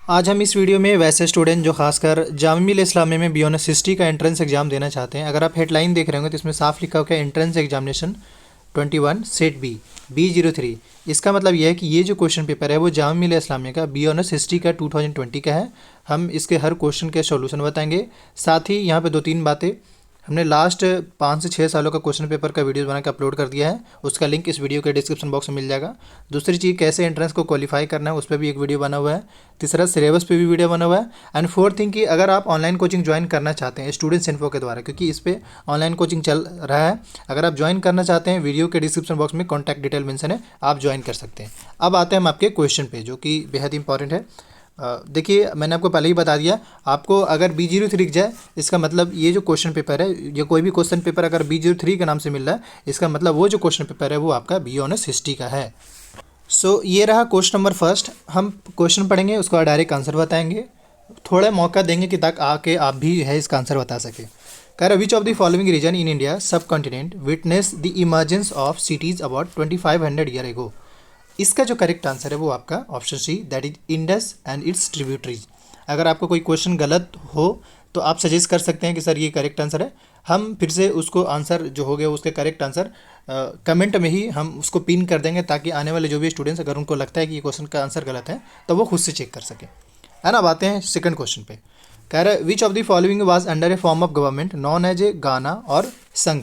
आज हम इस वीडियो में वैसे स्टूडेंट जो खासकर जामिया इस्लामिया में बीओनएस हिस्ट्री का एंट्रेंस एग्जाम देना चाहते हैं। अगर आप हेडलाइन देख रहे होंगे तो इसमें साफ लिखा हुआ है एंट्रेंस एग्जामिनेशन 21 सेट B03। इसका मतलब यह है कि ये जो क्वेश्चन पेपर है वो जामिया इस्लामिया का बीओनएस हिस्ट्री का 2020 का है। हम इसके हर क्वेश्चन के सॉल्यूशन बताएंगे। साथ ही यहाँ पे 2-3 बातें, हमने लास्ट 5 से 6 सालों का क्वेश्चन पेपर का वीडियो बना के अपलोड कर दिया है, उसका लिंक इस वीडियो के डिस्क्रिप्शन बॉक्स में मिल जाएगा। दूसरी चीज़, कैसे एंट्रेंस को क्वालिफाई करना है उस पर भी एक वीडियो बना हुआ है। तीसरा, सिलेबस पे भी वीडियो बना हुआ है। एंड फोर्थ थिंग कि अगर आप ऑनलाइन कोचिंग ज्वाइन करना चाहते हैं स्टूडेंट्स इन्फो के द्वारा, क्योंकि इस पर ऑनलाइन कोचिंग चल रहा है, अगर आप ज्वाइन करना चाहते हैं वीडियो के डिस्क्रिप्शन बॉक्स में कॉन्टैक्ट डिटेल मेंशन है, आप ज्वाइन कर सकते हैं। अब आते हैं हम आपके क्वेश्चन पे, जो कि बेहद इंपॉर्टेंट है। देखिए, मैंने आपको पहले ही बता दिया, आपको अगर B03 लिख जाए इसका मतलब ये जो क्वेश्चन पेपर है, ये कोई भी क्वेश्चन पेपर अगर B03 के नाम से मिल रहा है, इसका मतलब वो जो क्वेश्चन पेपर है वो आपका बीओनएस हिस्ट्री का है। सो ये रहा क्वेश्चन नंबर फर्स्ट। हम क्वेश्चन पढ़ेंगे, उसका डायरेक्ट आंसर बताएंगे, थोड़ा मौका देंगे कि ताकि आके आप भी है इसका आंसर बता सके। कह रहा, which of the following region in India subcontinent witness the emergence of cities about 2500 year ago. इसका जो करेक्ट आंसर है वो आपका option C, that is Indus and its tributaries. अगर आपको कोई क्वेश्चन गलत हो तो आप सजेस्ट कर सकते हैं कि सर ये करेक्ट आंसर है। हम फिर से उसको आंसर जो हो गया उसके करेक्ट आंसर कमेंट में ही हम उसको पिन कर देंगे, ताकि आने वाले जो भी स्टूडेंट्स अगर उनको लगता है कि ये क्वेश्चन का आंसर गलत है तो वो खुद से चेक कर सके, है ना। अब आते हैं सेकंड क्वेश्चन पे। कह रहा है, which of the following was under a form of government known as a Gana और संघ।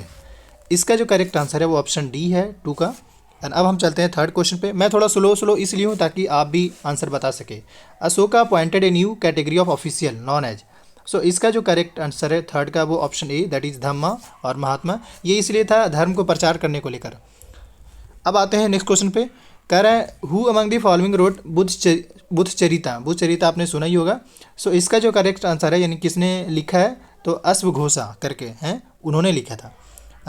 इसका जो करेक्ट आंसर है वो ऑप्शन डी है 2 का। एंड अब हम चलते हैं थर्ड क्वेश्चन पे। मैं थोड़ा स्लो इसलिए हूँ ताकि आप भी आंसर बता सके। Ashoka appointed a new category of official known as. So इसका जो करेक्ट आंसर है थर्ड का वो option A, that is dhamma और महात्मा। ये इसलिए था धर्म को प्रचार करने को लेकर। अब आते हैं नेक्स्ट क्वेश्चन पे। कह रहा है, who among the following wrote Buddhacharita. Buddhacharita आपने सुना ही होगा। सो इसका जो करेक्ट आंसर है, यानी किसने लिखा है, तो अश्वघोषा करके हैं, उन्होंने लिखा था।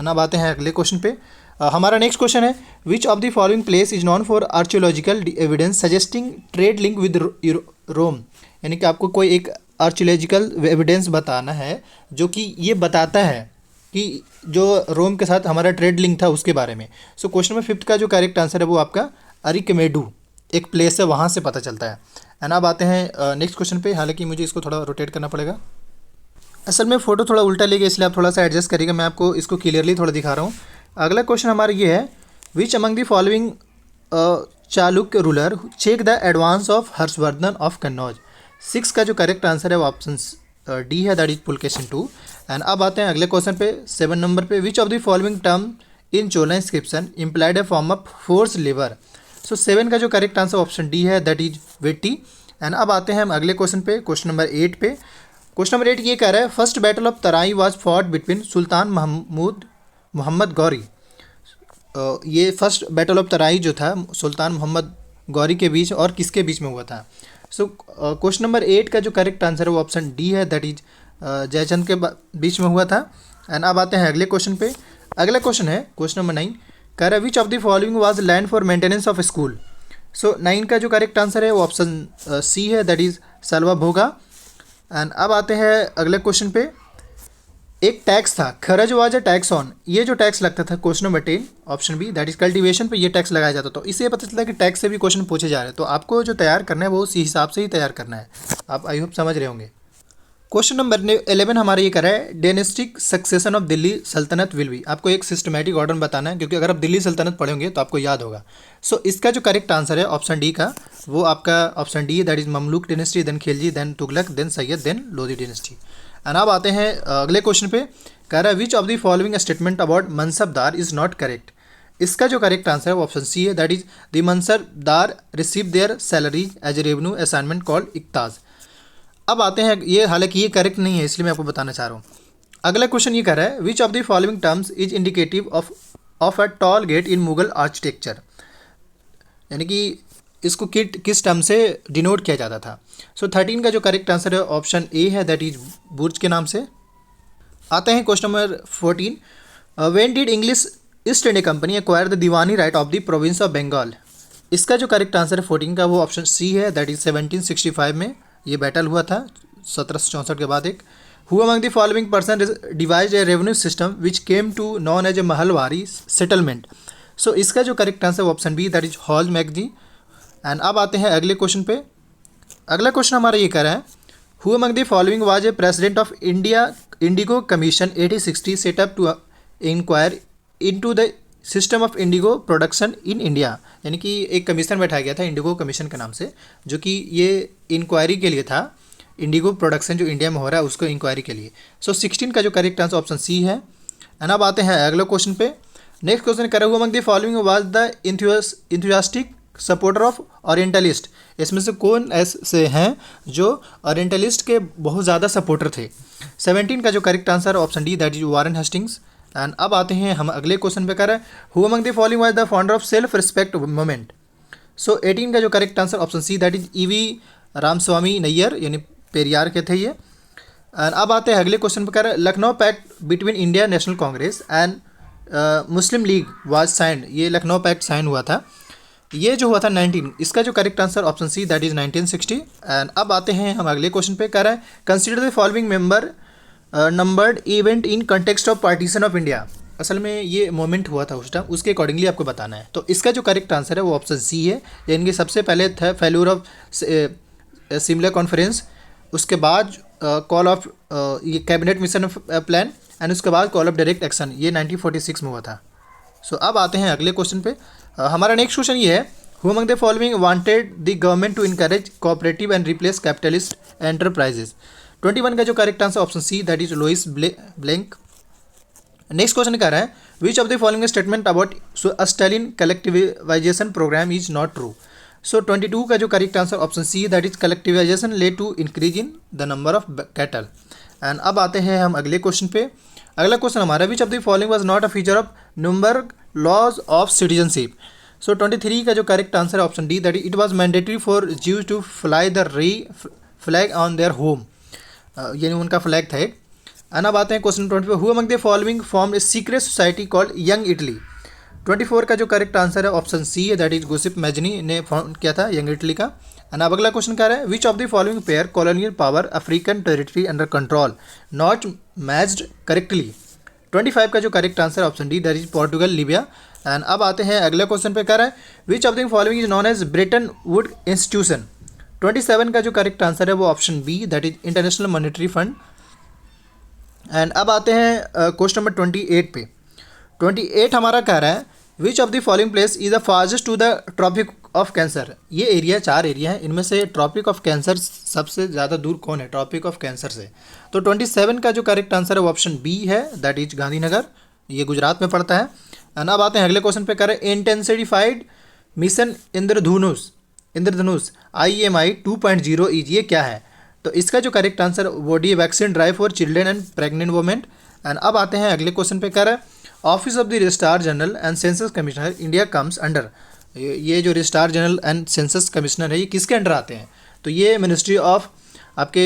अब आते हैं अगले क्वेश्चन पे। हमारा नेक्स्ट क्वेश्चन है, which of the following place is known for archaeological evidence suggesting trade link with Rome. यानी कि आपको कोई एक आर्कियोलॉजिकल एविडेंस बताना है जो कि ये बताता है कि जो रोम के साथ हमारा ट्रेड लिंक था उसके बारे में। सो क्वेश्चन नंबर 5 का जो करेक्ट आंसर है वो आपका अरिकमेडू एक प्लेस है, वहाँ से पता चलता है। एंड अब आते हैं नेक्स्ट क्वेश्चन पे। हालांकि मुझे इसको थोड़ा रोटेट करना पड़ेगा, असल में फ़ोटो थोड़ा उल्टा ले गया, इसलिए आप थोड़ा सा एडजस्ट करिएगा। मैं आपको इसको क्लियरली थोड़ा दिखा रहा हूँ। अगला क्वेश्चन हमारा ये है, which among the following Chalukya ruler check the advance of Harshavardhana of Kannauj. 6 का जो करेक्ट आंसर है वो ऑप्शन डी है, दैट इज पुलकेशिन 2। एंड अब आते हैं अगले क्वेश्चन पे 7 नंबर पे। Which of the following term in Chola inscription implied a form of force labour. So 7 का जो करेक्ट आंसर ऑप्शन डी है, दैट इज वेटी। एंड अब आते हैं हम अगले क्वेश्चन पे, क्वेश्चन नंबर 8 पे। क्वेश्चन नंबर 8 ये कह रहा है, first battle of Tarain was fought between Sultan Mohammad Ghori. ये फर्स्ट बैटल ऑफ तराई जो था सुल्तान मोहम्मद गौरी के बीच और किसके बीच में हुआ था। सो क्वेश्चन नंबर 8 का जो करेक्ट आंसर है वो ऑप्शन डी है, दैट इज जयचंद के बीच में हुआ था। एंड अब आते हैं अगले क्वेश्चन पे। अगला क्वेश्चन है क्वेश्चन नंबर 9। कह रहा है, which of the following was land for maintenance of school. So 9 का जो करेक्ट आंसर है वो ऑप्शन सी है, दैट इज सलवा भोगा। एंड अब आते हैं अगले क्वेश्चन पे। एक टैक्स था, kharaj was a tax on. ये जो टैक्स लगता था question number 10 option B, that is cultivation पे ये टैक्स लगाया जाता। तो इससे पता चलता है कि टैक्स से भी क्वेश्चन पूछे जा रहे हैं, तो आपको जो तैयार करना है वो उसी हिसाब से ही तैयार करना है। आप आई होप समझ रहे होंगे। क्वेश्चन नंबर 11 हमारा ये कर रहा है, डायनेस्टिक सक्सेशन ऑफ दिल्ली सल्तनत विल बी। आपको एक सिस्टमेटिक ऑर्डर बताना है, क्योंकि अगर आप दिल्ली सल्तनत पढ़ेंगे तो आपको याद होगा। सो इसका जो करेक्ट आंसर है ऑप्शन डी का, वो आपका ऑप्शन डी है, that is Mamluk dynasty, then Khilji, then Tughlaq, then Sayyid, then Lodhi dynasty. And अब आते हैं अगले क्वेश्चन पे। कह रहा है, which of the following statement about mansabdar is not correct. इसका जो करेक्ट आंसर है वो ऑप्शन सी है, that is the mansabdar receive their salary as a revenue assignment called इक्ताज। अब आते हैं, ये हालांकि ये करेक्ट नहीं है इसलिए मैं आपको बताना चाह रहा हूँ। अगला क्वेश्चन ये कह रहा है, which of the following terms is indicative of a tall get in Mughal architecture. यानी कि इसको किस टर्म से डिनोट किया जाता था। सो 13 का जो करेक्ट आंसर है ऑप्शन ए है, दैट इज बुर्ज के नाम से। आते हैं question number 14। When did English East India Company acquire the Diwani right of the province of Bengal. इसका जो करेक्ट आंसर है 14 का वो ऑप्शन सी है, दैट इज 1765 में ये बैटल हुआ था 1764 के बाद। एक who among the following person devised a revenue system which came to known as a Mahalwari settlement. So इसका जो correct answer option B, that is Holt Mackenzie. And अब आते हैं अगले क्वेश्चन पे। अगला क्वेश्चन हमारा ये कह रहा है, who among the following was a president of India Indigo Commission 1860 set up to inquire into the system of indigo production in India. यानी कि एक कमीशन बैठाया गया था इंडिगो कमीशन के नाम से, जो कि ये इंक्वायरी के लिए था, इंडिगो प्रोडक्शन जो इंडिया में हो रहा है उसको इंक्वायरी के लिए। सो 16 का जो करेक्ट आंसर ऑप्शन सी है। एंड अब आते हैं अगले क्वेश्चन पे। नेक्स्ट क्वेश्चन कर रहा हूँ, among the following was the enthusiastic supporter of orientalist. इसमें से कौन ऐसे हैं जो ओरिएंटलिस्ट के बहुत ज़्यादा सपोर्टर थे। 17 का जो correct answer option D, that is Warren Hastings. And अब आते हैं हम अगले क्वेश्चन पे कर रहे हैं, who among the following was the founder of self respect movement. So 18 का जो correct answer option C, that is EV Ramaswamy Nair, यानी पेरियार के थे ये। एंड अब आते हैं अगले क्वेश्चन पे कर रहे हैं, Lucknow pact between India National Congress and Muslim League was signed. ये लखनऊ पैक्ट साइन हुआ था, ये जो हुआ था 19। इसका जो correct answer option C, that is 1960। And अब आते हैं हम अगले क्वेश्चन पे कर रहे हैं, consider the following member numbered event in context of partition of India. असल में ये मोमेंट हुआ था उस टाइम, उसके अकॉर्डिंगली आपको बताना है। तो इसका जो करेक्ट आंसर है वो ऑप्शन सी है, यानी कि सबसे पहले था फेल्यूर ऑफ सिमला कॉन्फ्रेंस, उसके बाद कॉल ऑफ ये कैबिनेट मिशन प्लान, एंड उसके बाद कॉल ऑफ डायरेक्ट एक्शन, ये 1946 में हुआ था। सो अब आते हैं अगले क्वेश्चन पे। हमारा नेक्स्ट क्वेश्चन ये है, who among the following wanted the government to encourage cooperative and replace capitalist enterprises. 21 का जो correct answer option C, that is Louis Blanc. Next question कह रहा है, which of the following statement about Stalin collectivisation programme is not true. So 22 का जो correct answer option C, that is collectivisation led to increase in the number of cattle. And अब आते हैं हम अगले क्वेश्चन पे। अगला क्वेश्चन हमारा, which of the following was not a feature of Nuremberg laws of citizenship. So 23 का जो करेक्ट आंसर है option D, that it was mandatory for Jews to fly the flag on their home, यानी उनका flag था एक। And अब आते हैं question 24, who among the following form a secret society called Young Italy. 24 का जो करेक्ट आंसर है ऑप्शन सी है, दैट इज गोसिप मैजनी ने फाउंड किया था यंग इटली का। एंड अब अगला क्वेश्चन क्या है, which of the following pair colonial power African territory under control not matched correctly. 25 का जो correct answer option D, that is Portugal Libya. And अब आते हैं अगले क्वेश्चन पे क्या है, which of the following is known as Bretton Wood institution. 27 का जो करेक्ट आंसर है वो option B, that is International Monetary Fund. And अब आते हैं क्वेश्चन नंबर 28 पे। 28 हमारा कह रहा है, which of the following place is the farthest to the Tropic of Cancer. ये एरिया 4 एरिया है, इनमें से ट्रॉपिक ऑफ कैंसर सबसे ज़्यादा दूर कौन है ट्रॉपिक ऑफ कैंसर से। तो 27 का जो करेक्ट आंसर है वो ऑप्शन बी है, दैट इज गांधीनगर, ये गुजरात में पड़ता है। एंड अब आते हैं अगले क्वेश्चन पे, करें intensified mission Indradhanush IMI 2.0 is, ये क्या है। तो इसका जो correct answer body vaccine drive for children and pregnant women. And अब आते हैं अगले क्वेश्चन पे, कर office of the registrar general and census commissioner India comes under. ये जो registrar general and census commissioner है ये किसके अंडर आते हैं, तो ये मिनिस्ट्री ऑफ आपके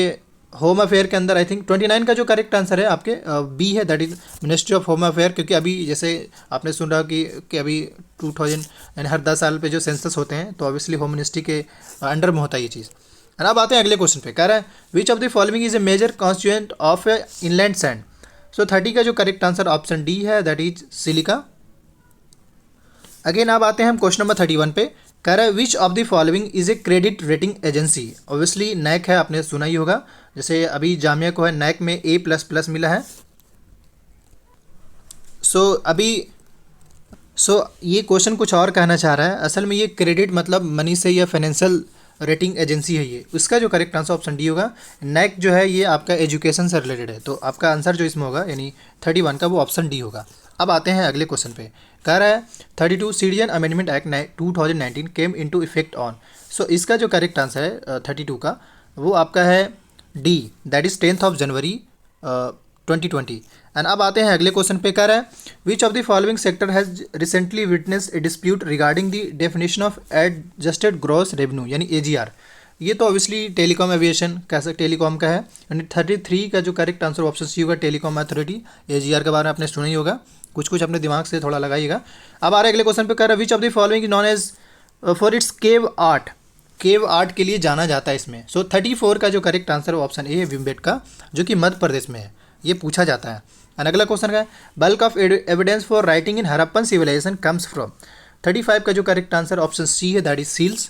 होम अफेयर के अंदर। आई थिंक 29 का जो करेक्ट आंसर है आपके बी है, that is ministry of home affair, क्योंकि अभी जैसे आपने सुना कि अभी 2000 यानी हर 10 साल पे जो सेंसस होते हैं तो ऑब्वियसली होम मिनिस्ट्री के अंडर में होता है ये चीज़। एंड अब आते हैं अगले क्वेश्चन पे, कह रहा है which of the following is a major constituent of a inland sand. So 30 का जो करेक्ट आंसर ऑप्शन डी है, दैट इज सिलिका। अगेन अब आते हैं हम क्वेश्चन नंबर 31 पे, कह रहा है which of the following is a credit rating agency. Obviously NAAC है, आपने सुना ही होगा, जैसे अभी जामिया को है नैक में A++ मिला है। सो ये क्वेश्चन कुछ और कहना चाह रहा है, असल में ये क्रेडिट मतलब मनी से या फाइनेंशियल रेटिंग एजेंसी है ये। उसका जो करेक्ट आंसर ऑप्शन डी होगा। नैक जो है ये आपका एजुकेशन से रिलेटेड है, तो आपका आंसर जो इसमें होगा यानी 31 का वो ऑप्शन डी होगा। अब आते हैं अगले क्वेश्चन पे, कह रहा है 32 citizen amendment act 2019 came into effect on. So इसका जो करेक्ट आंसर है 32 का वो आपका है D, that is 10 January 2020। And अब आते हैं अगले क्वेश्चन पे, कह रहा है which of the following sector has recently witness A dispute regarding the definition of adjusted gross revenue यानी AGR। ये तो ऑब्वियसली टेलीकॉम एविएशन कैसे टेलीकॉम का है, यानी 33 का जो करेक्ट आंसर ऑप्शन सी होगा, टेलीकॉम अथॉरिटी। AGR के बारे में आपने सुना ही होगा, कुछ अपने दिमाग से थोड़ा लगाइएगा। अब आ रहा है अगले क्वेश्चन पे, कह रहा है which of the following known as for its cave art के लिए जाना जाता है इसमें। सो 34 का जो करेक्ट आंसर है ऑप्शन ए है, भीमबेटका, जो कि मध्य प्रदेश में है, ये पूछा जाता है। एंड अगला क्वेश्चन का है bulk of evidence for writing in Harappan civilisation comes from. 35 का जो करेक्ट आंसर ऑप्शन सी है, दैट इज सील्स।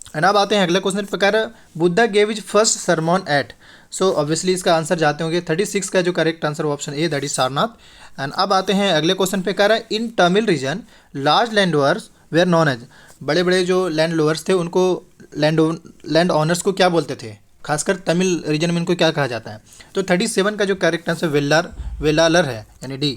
एंड अब आते हैं अगले क्वेश्चन पे, कह रहा है Buddha gave his first sermon at. So obviously इसका आंसर जाते होंगे 36 का जो correct answer option A, that is Sarnath. And अब आते हैं अगले क्वेश्चन पे, कह रहा है in Tamil region large land owners were known as. बड़े बड़े जो लैंड लोअर्स थे उनको लैंड ऑनर्स को क्या बोलते थे, खासकर तमिल रीजन में इनको क्या कहा जाता है। तो 37 का जो करेक्ट आंसर वेलालर है, यानी डी।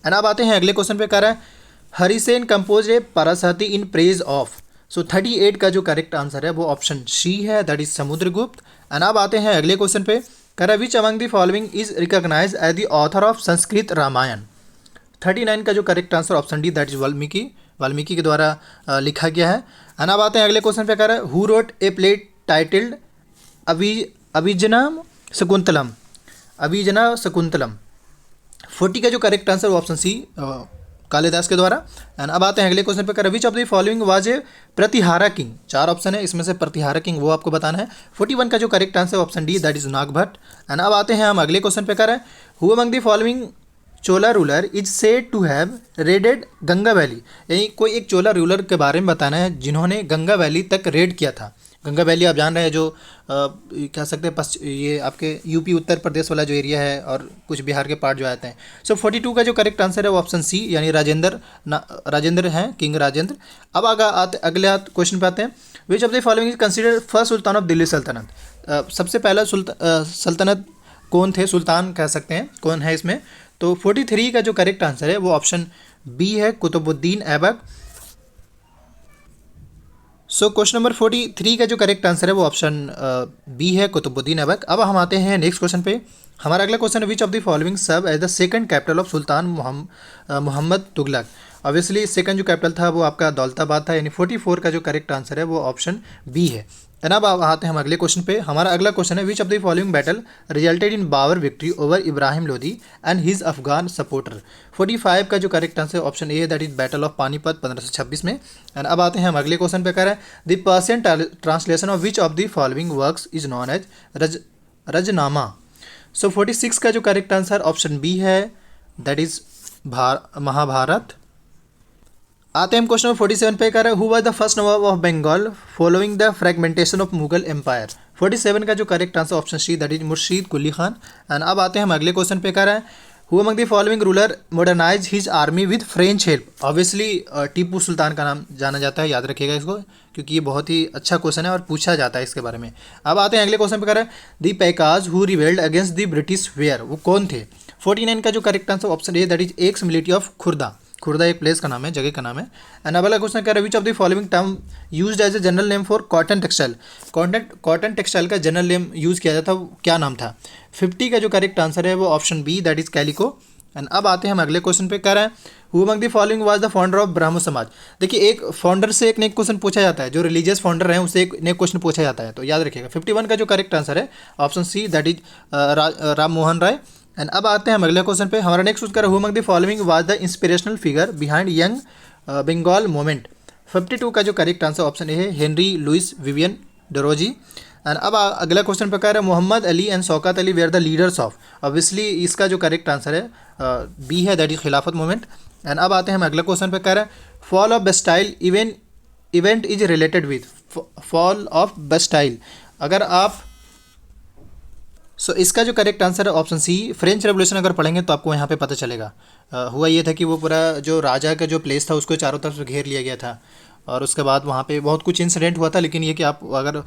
एंड अब आते हैं अगले क्वेश्चन पे, कह रहा है Harisena compose a prashasti in praise of. So 38 का जो करेक्ट आंसर है वो ऑप्शन सी है, दैट इज समुद्रगुप्त। एंड अब आते हैं अगले क्वेश्चन पे, कह रहा है which among the following is recognize as the author of Sanskrit Ramayana. 39 का जो correct answer option D, that is Valmiki के द्वारा लिखा गया है। एंड अब आते हैं अगले क्वेश्चन पे, कह रहा है who wrote a play titled Abhijnana Shakuntalam. 40 का जो correct answer option C, Kalidasa के द्वारा। एंड अब आते हैं अगले क्वेश्चन पे, कर which of the following was A Pratihara king. 4 option है, इसमें से प्रतिहारा किंग वो आपको बताना है। 41 का जो correct answer option D, that is Nagabhata. And अब आते हैं हम अगले क्वेश्चन पे, कर रहे हैं who among the following Chola ruler is said to have raided Ganga valley. यानी कोई एक चोला रूलर के बारे में बताना है जिन्होंने गंगा वैली तक रेड किया था। गंगा वैली आप जान रहे हैं, जो कह सकते हैं ये आपके यूपी उत्तर प्रदेश वाला जो एरिया है और कुछ बिहार के पार्ट जो आते हैं। सो 42 का जो करेक्ट आंसर है वो ऑप्शन सी, यानी राजेंद्र हैं, किंग राजेंद्र। अब अगले क्वेश्चन पे आते हैं, which of the following is considered first sultan of Delhi सल्तनत। सबसे पहला सल्तनत कौन थे, सुल्तान कह सकते हैं, कौन है इसमें। तो 43 का जो करेक्ट आंसर है वो ऑप्शन बी है, Qutubuddin Aibak. So question number 43 का जो करेक्ट आंसर है वो ऑप्शन बी है, कुतुबुद्दीन ऐबक। अब हम आते हैं नेक्स्ट क्वेश्चन पे। हमारा अगला क्वेश्चन है which of the following serve as the second capital of Sultan Muhammad Tughlaq. Obviously second जो कैपिटल था वो आपका दौलताबाद था, यानी 44 का जो करेक्ट आंसर है वो ऑप्शन बी है। एंड अब आते हैं हम अगले क्वेश्चन पे। हमारा अगला क्वेश्चन है which of the following battle resulted in Babur victory over Ibrahim Lodi and his Afghan supporter. 45 का जो करेक्ट आंसर ऑप्शन ए है, that is battle of Panipat 1526 में। एंड अब आते हैं हम अगले क्वेश्चन पे, कह रहे हैं the Persian translation of which of the following works is known as Razmnama. So 46 का जो करेक्ट आंसर ऑप्शन बी है, दैट इज महाभारत। आते हैं हम क्वेश्चन नंबर 47 पे, कर who was the first nawab of Bengal following the fragmentation of Mughal empire. 47 का जो correct answer option C, that is Murshid Quli Khan. And अब आते हैं हम अगले क्वेश्चन पे, कर रहे हैं who among the following ruler modernise his army with French help. Obviously Tipu Sultan का नाम जाना जाता है, याद रखिएगा इसको, क्योंकि ये बहुत ही अच्छा क्वेश्चन है और पूछा जाता है इसके बारे में। अब आते हैं अगले क्वेश्चन पे, कर रहे हैं the Paikas who rebelled against the British were, वो कौन थे। 49 का जो correct answer option A, that is ex military of Khurda. Khurda एक प्लेस का नाम है, जगह का नाम है। एंड अगला क्वेश्चन कह रहा है which of the following term used as a general name for cotton textile. Cotton textile का जनरल नेम यूज़ किया जाता था, क्या नाम था। 50 का जो करेक्ट आंसर है वो option B, that is calico. And अब आते हैं हम अगले क्वेश्चन पे, कह रहे हैं who among the following was the founder of Brahmo समाज। देखिए, एक फाउंडर से एक नेक क्वेश्चन पूछा जाता है, जो रिलीजियस फाउंडर हैं उससे एक नेक क्वेश्चन पूछा जाता है, तो याद रखिएगा। 51 का जो करेक्ट आंसर है option C, that is Ram Mohan Roy. And अब आते हैं हम अगले क्वेश्चन पे। हमारा next question who among the following was the inspirational figure behind young Bengal movement. 52 का जो करेक्ट आंसर ऑप्शन ए है, Henry Louis Vivian Derozio. And अब अगला क्वेश्चन पे, कह रहा है Mohammad Ali and Shaukat Ali were the leaders of. Obviously इसका जो करेक्ट आंसर है बी है, दैट इज खिलाफत मूवमेंट। एंड अब आते हैं हम अगला क्वेश्चन पे, कह रहा है fall of Bastille event is related with. Fall of Bastille, अगर आप इसका जो करेक्ट आंसर है ऑप्शन सी, फ्रेंच रेवोल्यूशन अगर पढ़ेंगे तो आपको यहाँ पे पता चलेगा। हुआ ये था कि वो पूरा जो राजा का जो प्लेस था उसको चारों तरफ से घेर लिया गया था और उसके बाद वहाँ पे बहुत कुछ इंसिडेंट हुआ था, लेकिन ये कि आप अगर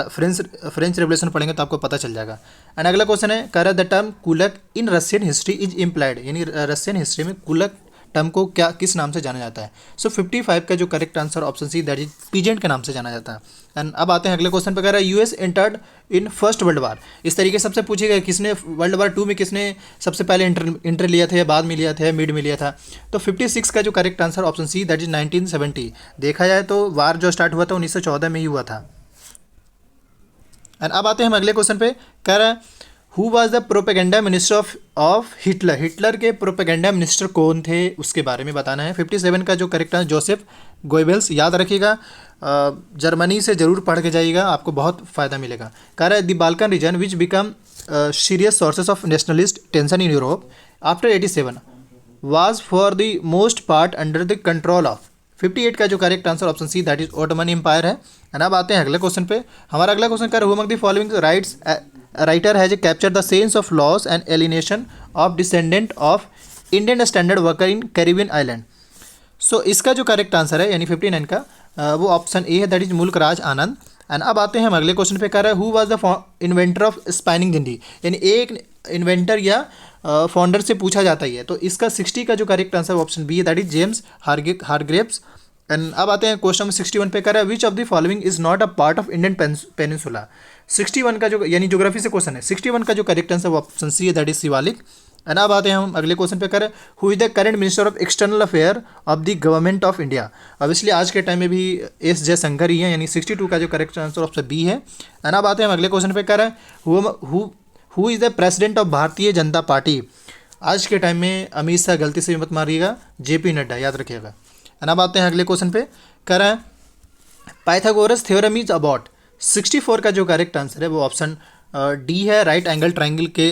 फ्रेंच रेवोल्यूशन पढ़ेंगे तो आपको पता चल जाएगा। एंड अगला क्वेश्चन है, कह रहा है द टर्म कुलक इन रशियन हिस्ट्री इज इम्प्लाइड, यानी रशियन हिस्ट्री में कुलक टर्म को किस नाम से जाना जाता है। 55 का जो correct answer option C, that is peasant के नाम से जाना जाता है। एंड अब आते हैं अगले क्वेश्चन पे, कह रहा है US entered in first world war. इस तरीके सबसे पूछेगा किसने वर्ल्ड वार 2 में किसने सबसे पहले इंटर लिया था, या बाद में लिया था, या मिड में लिया था। तो 56 का जो correct answer option C, that is 1970। देखा जाए तो वार जो स्टार्ट हुआ था 1914 में ही हुआ था। एंड अब आते हैं हम अगले क्वेश्चन पे, कह रहा है who was the propaganda minister of Hitler. Hitler के प्रोपेगेंडा मिनिस्टर कौन थे उसके बारे में बताना है। 57 का जो करेक्ट आंसर जोसेफ गोइबेल्स, याद रखिएगा, जर्मनी से जरूर पढ़ के जाइएगा, आपको बहुत फ़ायदा मिलेगा। कह रहा है the Balkan region which become serious sources of nationalist tension in Europe after 87 was for the most part under the control of. 58 का जो correct answer option C that is Ottoman empire है। एंड अब आते हैं अगले question पे। हमारा अगला क्वेश्चन कर who among the following writes writer has capture the sense of loss and alienation of descendant of Indian standard worker in Caribbean island. So इसका जो करेक्ट आंसर है यानी 59 का वो ऑप्शन ए है दैट इज मुल्क Raj Anand. And अब आते हैं हम अगले क्वेश्चन पे। कह रहा है who was the inventor of spinning झंडी, यानी एक इन्वेंटर या फाउंडर से पूछा जाता ही है। तो इसका 60 का जो करेक्ट आंसर ऑप्शन बी है दैट इज जेम्स हारग्रेव्स। एंड अब आते हैं क्वेश्चन नंबर 61 पे। कह रहा है which of the following is not a part of Indian peninsula. 61 का जो यानी ज्योग्राफी से क्वेश्चन है। 61 का जो करेक्ट आंसर ऑप्शन सी है दैट इज शिवालिक। एंड अब आते हैं हम अगले क्वेश्चन पे। करें who is the current minister of external affair of the government of India. अब इसलिए आज के टाइम में भी एस जयशंकर ही है, यानी 62 का जो करेक्ट आंसर ऑप्शन बी है। एंड अब आते हैं हम अगले क्वेश्चन पे। कह रहे हैं who is the president of Bharatiya Janata party. आज के टाइम में अमित शाह, गलती से भी मत मारिएगा, जेपी नड्डा, याद रखिएगा। एंड अब आते हैं अगले क्वेश्चन पे। कह रहे हैं पाइथागोरस थ्योरम इज अबाउट। 64 का जो करेक्ट आंसर है वो ऑप्शन डी है, राइट एंगल ट्राइंगल के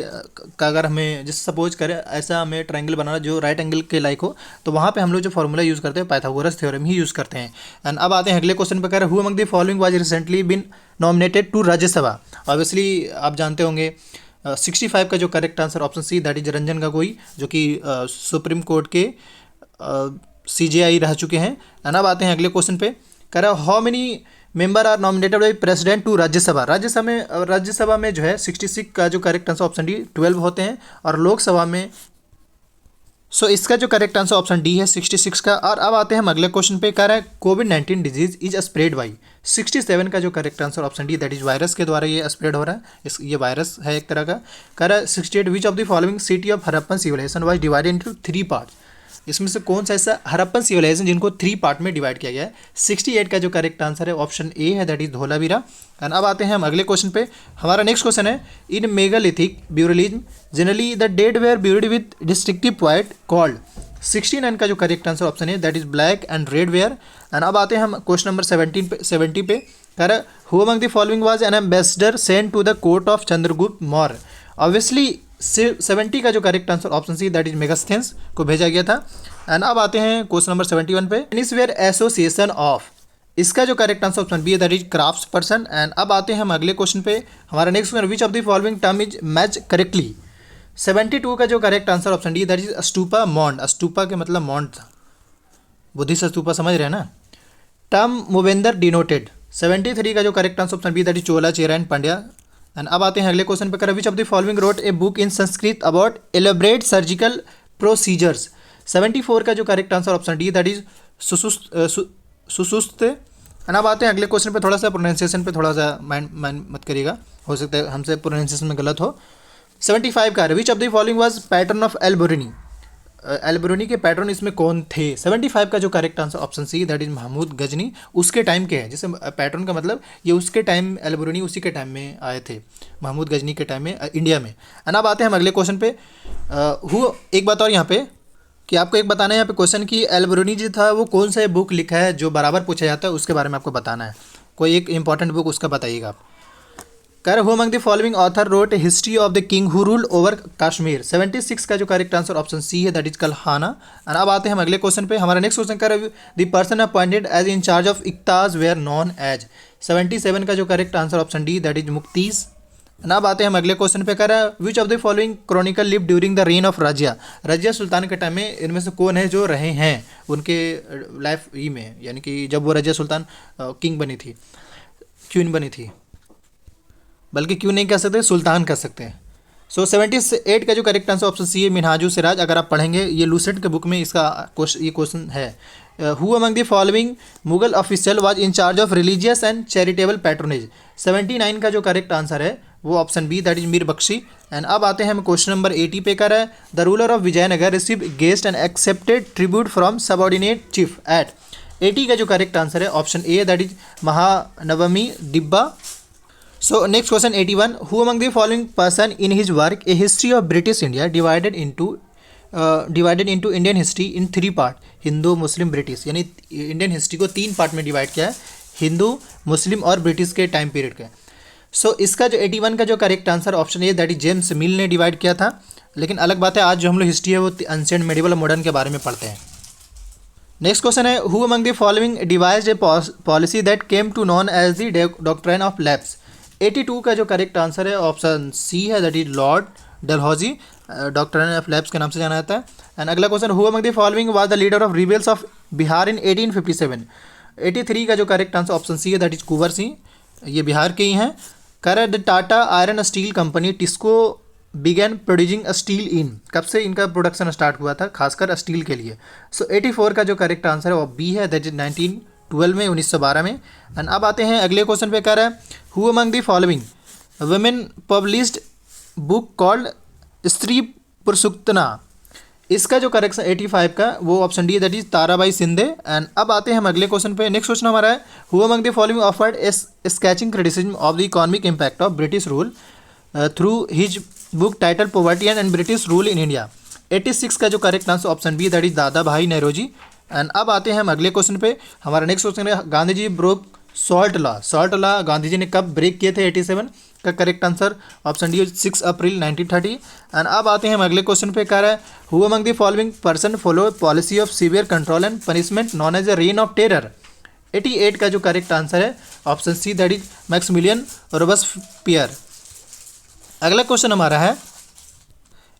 का अगर हमें जैसे सपोज करें ऐसा हमें ट्राइंगल बनाना जो राइट एंगल के लाइक हो, तो वहाँ पे हम लोग जो फॉर्मूला यूज़ करते हैं पाइथागोरस थ्योरम ही यूज़ करते हैं। एंड अब आते हैं अगले क्वेश्चन पे। कह रहे हैं who among the following was recently been nominated to Rajya Sabha. Obviously आप जानते होंगे 65 का जो correct answer option C that is Ranjan Gogoi, जो कि सुप्रीम कोर्ट के CJI रह चुके हैं। एंड अब आते हैं अगले क्वेश्चन पे। कह रहा है how many member are nominated by president to Rajya Sabha. Rajya Sabha में जो है 66 का जो करेक्ट आंसर ऑप्शन डी 12 होते हैं, और लोकसभा में सो इसका जो करेक्ट आंसर ऑप्शन डी है 66 का। और अब आते हैं हम अगले क्वेश्चन पे। कह रहा है कोविड-19 डिजीज इज स्प्रेड बाई। 67 का जो correct answer option D that is virus के द्वारा ये स्प्रेड हो रहा है, ये वायरस है एक तरह का। कह रहा है 68 which of the following city of Harappan civilization was divided into 3 parts. इसमें से कौन सा ऐसा हरप्पन सिविलाइजेशन जिनको 3 पार्ट में डिवाइड किया गया है। 68 का जो करेक्ट आंसर है ऑप्शन ए है दैट इज धोलावीरा। एंड अब आते हैं हम अगले क्वेश्चन पे। हमारा नेक्स्ट क्वेश्चन है in megalithic burials generally the dead were buried with distinctive point called. 69 का जो करेक्ट आंसर ऑप्शन है that is black and red ware. And अब आते हैं हम क्वेश्चन नंबर 70 पे। कह रहा है who among the following was an ambassador sent to the court of Chandragupta Maurya. Obviously 70 का जो correct answer option C that is Megasthenes को भेजा गया था। एंड अब आते हैं क्वेश्चन नंबर 71 पे। टेनिसवेयर एसोसिएशन ऑफ, इसका जो करेक्ट आंसर ऑप्शन बी है that is crafts person. And अब आते हैं हम अगले क्वेश्चन पे। हमारा next question which of the following term is match correctly. 72 का जो correct answer option D that is stupa mound. Stupa के मतलब मॉन्ड था, बुद्धिस्ट स्तूपा समझ रहे हैं ना। Term मोवेंदर denoted. 73 का जो correct answer option B that is Chola Chera and Pandya. And अब आते हैं अगले क्वेश्चन पे। कर which of the following wrote a book in Sanskrit about elaborate surgical procedures. 74 का जो correct answer option D that is Sushruta. And अब आते हैं अगले क्वेश्चन पे। थोड़ा सा प्रोनाउंसिएशन पे थोड़ा सा माइंड मत करिएगा, हो सकता है हमसे प्रोनाउंसिएशन में गलत हो। 75 का which of the following was patron of Alberuni. Alberuni के पैटर्न इसमें कौन थे। 75 का जो correct answer option C that is Mahmud Ghazni, उसके टाइम के हैं। जैसे पैटर्न का मतलब ये उसके टाइम, एल्बोरिनी उसी के टाइम में आए थे, महमूद गजनी के टाइम में इंडिया में। एंड अब आते हैं हम अगले क्वेश्चन पे। एक बात और यहाँ पे कि आपको एक बताना है यहाँ पे क्वेश्चन कि एल्बोरिनी जो था वो कौन सा बुक लिखा है जो बराबर पूछा जाता है, उसके बारे में आपको बताना है। कोई एक इंपॉर्टेंट बुक उसका बताइएगा आप। कह रहे who among the following author road history of the king who ruled over Kashmir. 76 का जो करेक्ट आंसर ऑप्शन सी है दैट इज कल्हाना। एंड अब आते हैं हम अगले क्वेश्चन पे। हमारा नेक्स्ट क्वेश्चन कह रहे the person appointed as in charge of iqtas were known as. 77 का जो correct answer option D that is muqtis. And अब आते हैं हम अगले क्वेश्चन पे। कह रहा है which of the following chronicle live during the reign of Razia. Razia Sultan के टाइम में इनमें से कौन है जो रहे हैं उनके लाइफ ही में, यानी कि जब वो रजिया सुल्तान किंग बनी थी, क्वीन बनी थी, बल्कि क्यों नहीं कह सकते, सुल्तान कह सकते हैं। सो 78 का जो करेक्ट आंसर ऑप्शन सी है मिनहाजु सिराज। अगर आप पढ़ेंगे ये लूसेंट के बुक में इसका ये क्वेश्चन है। Who among the following Mughal official was in charge of religious and charitable patronage. 79 का जो करेक्ट आंसर है वो option B that is Mir Bakhshi. And अब आते हैं हम क्वेश्चन नंबर 80 पे। कर है the ruler of Vijayanagar receive guest and accepted tribute from subordinate chief at. 80 का जो करेक्ट आंसर है option A that is Mahanavami Dibba. So next question 81 who among the following person in his work a history of British India divided into Indian history in 3 part Hindu Muslim British, यानी Indian history को 3 part में divide किया है, हिंदू मुस्लिम और British के time period के। सो इसका जो 81 का जो correct answer option A that is James मिल ने डिवाइड किया था। लेकिन अलग बात है आज जो हम लोग हिस्ट्री है वो एंशिएंट मेडिवल मॉडर्न के बारे में पढ़ते हैं। नेक्स्ट क्वेश्चन है, who among the following devised a policy that came to known as the doctrine of lapse. 82 का जो करेक्ट आंसर है ऑप्शन सी है, that is Lord Dalhousie, doctrine of lapse के नाम से जाना जाता है। एंड अगला question, who among the following was the leader of rebels of Bihar in 1857। 83 का जो करेक्ट आंसर ऑप्शन सी है, दैट इज कुंवर सिंह, ये बिहार के ही हैं। Correct, the Tata iron steel company TISCO began producing steel in, कब से इनका प्रोडक्शन स्टार्ट हुआ था खासकर स्टील के लिए। सो 84 का जो करेक्ट आंसर है वो बी है, दैट इज 1912 में, 1912 में। एंड अब आते हैं अगले क्वेश्चन पे, कह रहा है who among the following women published book called स्त्री पुरुषोत्तना। इसका जो करेक्शन 85 का वो ऑप्शन डी है, that is Tarabai Shinde. And अब आते हैं हम अगले क्वेश्चन पे। नेक्स्ट क्वेश्चन हमारा है, who among the following offered a scathing criticism of the economic impact of British rule through his book title poverty and British rule in India. 86 का जो correct answer option B, that is Dadabhai Nehru ji. And अब आते हैं हम अगले question पे। हमारा next question है, Gandhi ji broke salt law. Salt law Gandhi ji ने कब ब्रेक किए थे? 87 का correct answer option D 6 April 1930। And अब आते हैं हम अगले क्वेश्चन पे, कह रहा है who among the following person follow policy of severe control and punishment known as a reign of terror. 88 का जो करेक्ट आंसर है option C, that is Maximilien Robespierre. अगला क्वेश्चन हमारा है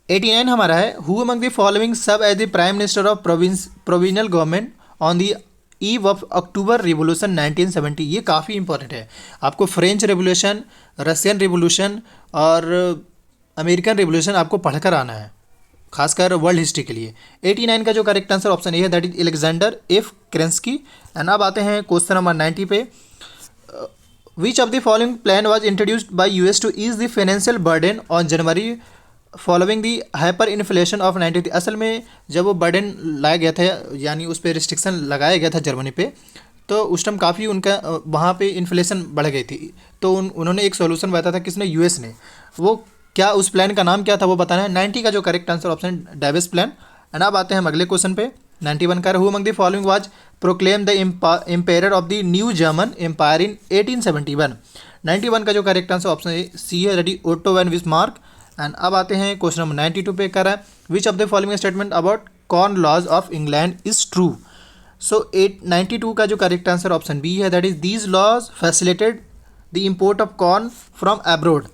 89 हमारा है, who among the following serve as the prime minister of provisional government on the eve of October revolution 1970। ये काफ़ी इंपॉर्टेंट है, आपको फ्रेंच रेवोल्यूशन, रशियन रिवोल्यूशन और अमेरिकन रिवोल्यूशन आपको पढ़कर आना है, खासकर वर्ल्ड हिस्ट्री के लिए। 89 का जो करेक्ट आंसर ऑप्शन ए है, that is Alexander F Kerensky. And अब आते हैं क्वेश्चन नंबर 90 पे, which of the following plan was introduced by US to ease the financial burden on जनवरी following the hyper inflation of 93। असल में जब वो बर्डन लाया गया था, यानी उस पर रिस्ट्रिक्शन लगाया गया था जर्मनी पे, तो उस टाइम काफ़ी उनका वहाँ पे इन्फ्लेशन बढ़ गई थी। तो उन्होंने एक सॉल्यूशन बताया था, किसने? यूएस ने। वो क्या, उस प्लान का नाम क्या था वो बताना है। 90 का जो correct answer option Davis plan. And अब आते हैं हम अगले क्वेश्चन पे। 91 का, who among the following was proclaim the empire of the new German empire in 1871। 91 का जो करेक्ट आंसर ऑप्शन सी है, that is Otto von Bismarck. And अब आते हैं क्वेश्चन नंबर 92 पे, कर रहा है which of the following statement about corn laws of England is true. So 92 का जो करेक्ट आंसर ऑप्शन बी है, that is these laws facilitated the import of corn from abroad.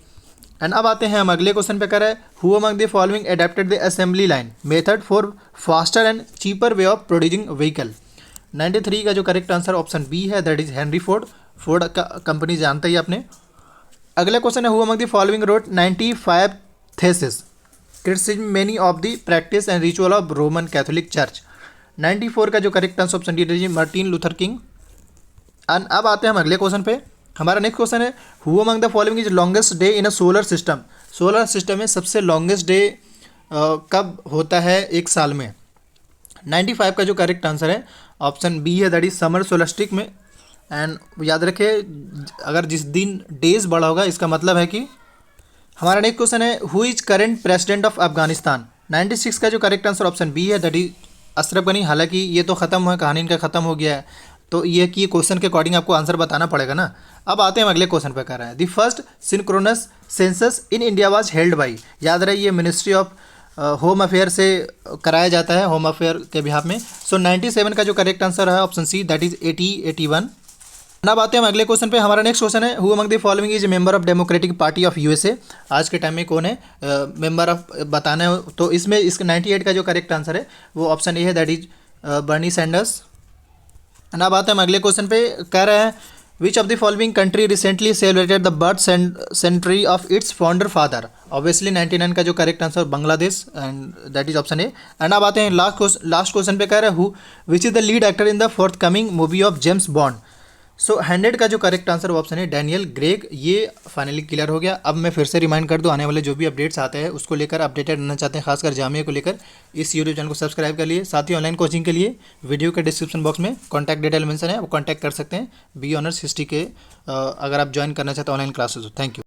And अब आते हैं हम अगले क्वेश्चन पे, कर रहा है who among the following adapted the assembly line method for faster and cheaper way of producing vehicle. 93 का जो करेक्ट आंसर ऑप्शन बी है, that is Henry Ford. Ford का कंपनी जानते ही आपने। अगला क्वेश्चन है, who among the following wrote 95 thesis criticism many of the practice and ritual of Roman Catholic church. 94 का जो correct answer option D Martin Luther king. And अब आते हैं हम अगले क्वेश्चन पे। हमारा नेक्स्ट क्वेश्चन है, who among the following is longest day in a solar system. Solar system में सबसे लॉन्गेस्ट डे कब होता है एक साल में? 95 का जो करेक्ट आंसर है ऑप्शन बी है, दैट इज समर सोलस्टिक में। एंड याद रखें, अगर जिस दिन डेज बड़ा होगा इसका मतलब है कि हमारा नेक्स्ट क्वेश्चन है, who is current president of Afghanistan. 96 का जो करेक्ट आंसर ऑप्शन बी है, दैट इज अशरफ गनी। हालांकि ये तो ख़त्म हुआ, कहानी इनका ख़त्म हो गया है, तो ये कि क्वेश्चन के अकॉर्डिंग आपको आंसर बताना पड़ेगा ना। अब आते हैं हम अगले क्वेश्चन पे, कर रहा है the first synchronous census in India was held by. याद रहे, ये मिनिस्ट्री ऑफ होम अफेयर से कराया जाता है, होम अफेयर के बिहाफ में। सो 97 का जो करेक्ट आंसर है ऑप्शन सी, दैट इज 81। अब आते हैं हम अगले क्वेश्चन पे। हमारा नेक्स्ट क्वेश्चन है, who among the following is member of democratic party of USA. आज के टाइम में कौन है मेंबर ऑफ बताना है, तो इसमें इसका 98 का जो करेक्ट आंसर है वो ऑप्शन ए है, दैट इज बर्नी सैंडर्स। अब आते हैं हम अगले क्वेश्चन पे, कह रहे हैं which of the following country recently celebrated the birth century of its founder father. Obviously 99 का जो correct answer Bangladesh, and that is option A. And अब आते हैं लास्ट क्वेश्चन पे, कह रहे हैं who which is the lead actor in the forthcoming movie of James Bond. So 100 का जो करेक्ट आंसर वो ऑप्शन है डैनियल ग्रेग। ये फाइनली क्लियर हो गया। अब मैं फिर से रिमाइंड कर दूं, आने वाले जो भी अपडेट्स आते हैं उसको लेकर अपडेटेड रहना चाहते हैं, खासकर जामिया को लेकर, इस यूट्यूब चैनल को सब्सक्राइब कर लिए। साथ ही ऑनलाइन कोचिंग के लिए वीडियो के डिस्क्रिप्शन बॉक्स में कॉन्टैक्ट डिटेल मेंशन है, वो कॉन्टैक्ट कर सकते हैं। बी ऑनर्स हिस्ट्री के अगर आप ज्वाइन करना चाहते हैं ऑनलाइन क्लासेस। Thank you.